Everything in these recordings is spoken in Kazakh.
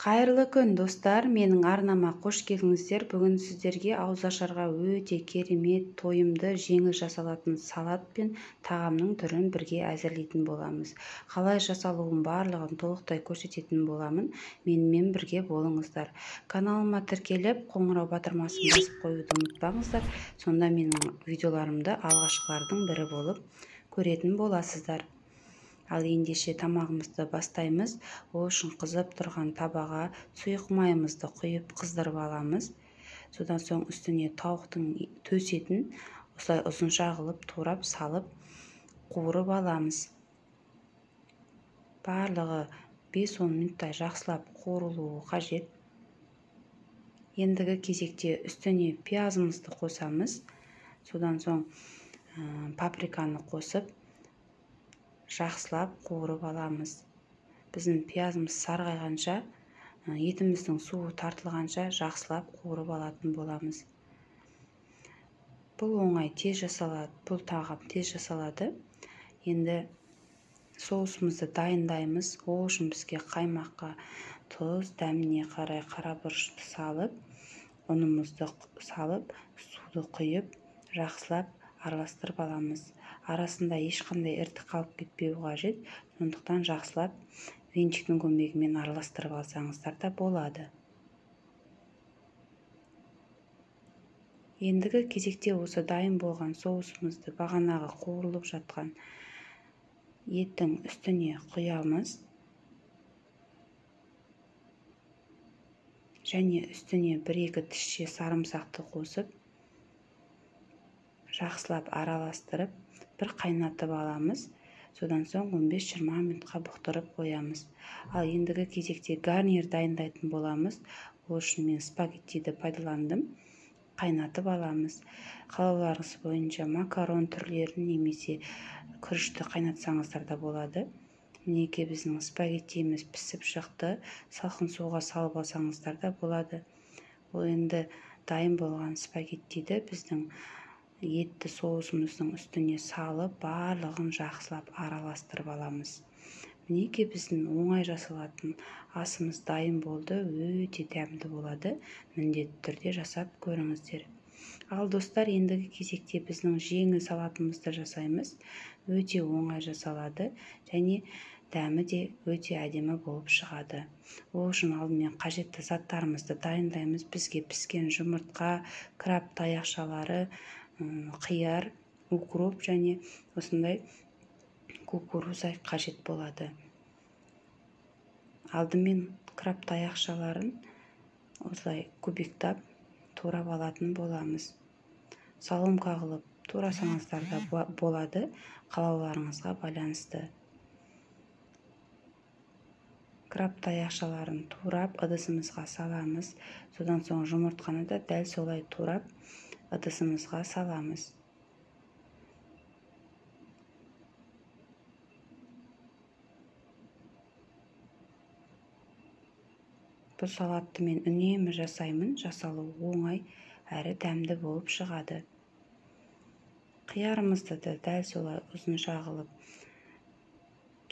Қайырлы күн достар, менің арнама қош келдіңіздер. Бүгін сіздерге ауызашарға өте керемет, тойымды, жеңіл жасалатын салат пен тағамның түрін бірге әзірлейтін боламыз. Қалай жасалуын барлығын толықтай көрсететін боламын. Менімен бірге болыңыздар. Каналыма тіркеліп, қоңырау батырмасын басып қоюды ұмытпаңыздар. Сонда менің видеоларымды алғашқылардың бірі болып көретін боласыздар. Ал ендеше тамағымызды бастаймыз. Ол үшін қызып тұрған табаға сұйық майымызды құйып қыздырып аламыз. Содан соң үстіне тауықтың төс етін осылай ұзынша қылып турап салып қуырып аламыз. Барлығы 5-10 минуттай жақсылап қуырылуы қажет. Ендігі кезекте үстіне пиязымызды қосамыз. Содан соң паприканы қосып жақсылап қуырып аламыз. Біздің пиязымыз сарғайғанша, етіміздің суы тартылғанша жақсылап қуырып алатын боламыз. Бұл оңай, тез жасалады, бұл тағам тез жасалады. Енді соусымызды дайындаймыз. Ол үшін бізге қаймаққа тұз, дәміне қарай қарабұрышты салып, ұнымызды салып, суды құйып, жақсылап араластырып аламыз. Арасында ешқандай іртік қалып кетпеуі қажет. Сондықтан жақсылап венчиктің көмегімен араластырып алсаңыздар да болады. Ендігі кезекте осы дайын болған соусымызды бағанағы қуырылып жатқан еттің үстіне құямыз. Және үстіне 1-2 тісше сарымсақты қосып, жақсылап араластырып, бір қайнатып аламыз. Содан соң 15-20 минутқа бұқтырып қоямыз. Ал ендігі кезекте гарнир дайындайтын боламыз. Ол үшін мен спагеттиді пайдаландым. Қайнатып аламыз. Қалауларыңыз бойынша макарон түрлерін немесе күрішті қайнатсаңыздар да болады. Мінекей біздің спагеттиіміз пісіп шықты. Салқын суға салып алсаңыздар да болады. Ол енді дайын болған спагеттиді біздің етті соусымыздың үстіне салып, барлығын жақсылап араластырып аламыз. Мінекей біздің оңай жасалатын асымыз дайын болды. Өте дәмді болады. Міндетті түрде жасап көріңіздер. Ал достар, ендігі кезекте біздің жеңіл салатымызды жасаймыз. Өте оңай жасалады және дәмі де өте әдемі болып шығады. Ол үшін алдымен қажетті заттарымызды дайындаймыз. Бізге піскен жұмыртқа, краб таяқшалары, қияр, укроп және осындай кукуруза қажет болады. Алдымен краб таяқшаларын осылай кубиктап турап алатын боламыз. Соломка қылып турасаңыздар да болады, қалауларыңызға байланысты. Краб таяқшаларын турап ыдысымызға саламыз. Содан соң жұмыртқаны да дәл солай турап ыдысымызға саламыз. Бұл салатты мен үнемі жасаймын. Жасалу оңай әрі дәмді болып шығады. Қиярымызды да дәл солай ұзынша қылып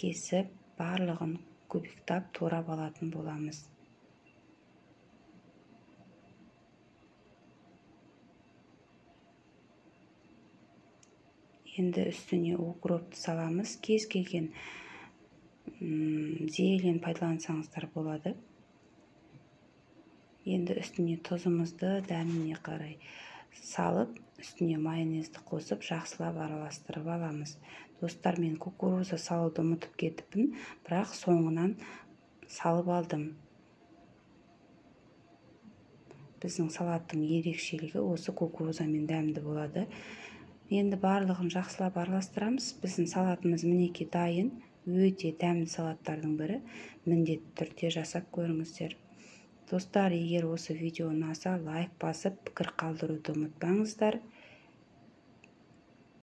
кесіп, барлығын кубиктап турап алатын боламыз. Енді үстіне укропты саламыз. Кез келген зелень пайдалансаңыздар болады. Енді үстіне тұзымызды дәміне қарай салып, үстіне майонезді қосып, жақсылап араластырып аламыз. Достар, мен кукуруза салуды ұмытып кетіппін, бірақ соңынан салып алдым. Біздің салаттың ерекшелігі осы кукурузамен дәмді болады. Енді барлығын жақсылап араластырамыз. Біздің салатымыз мінекей дайын. Өте дәмді салаттардың бірі. Міндетті түрде жасап көріңіздер. Достар, егер осы видео ұнаса, лайк басып, пікір қалдыруды ұмытпаңыздар.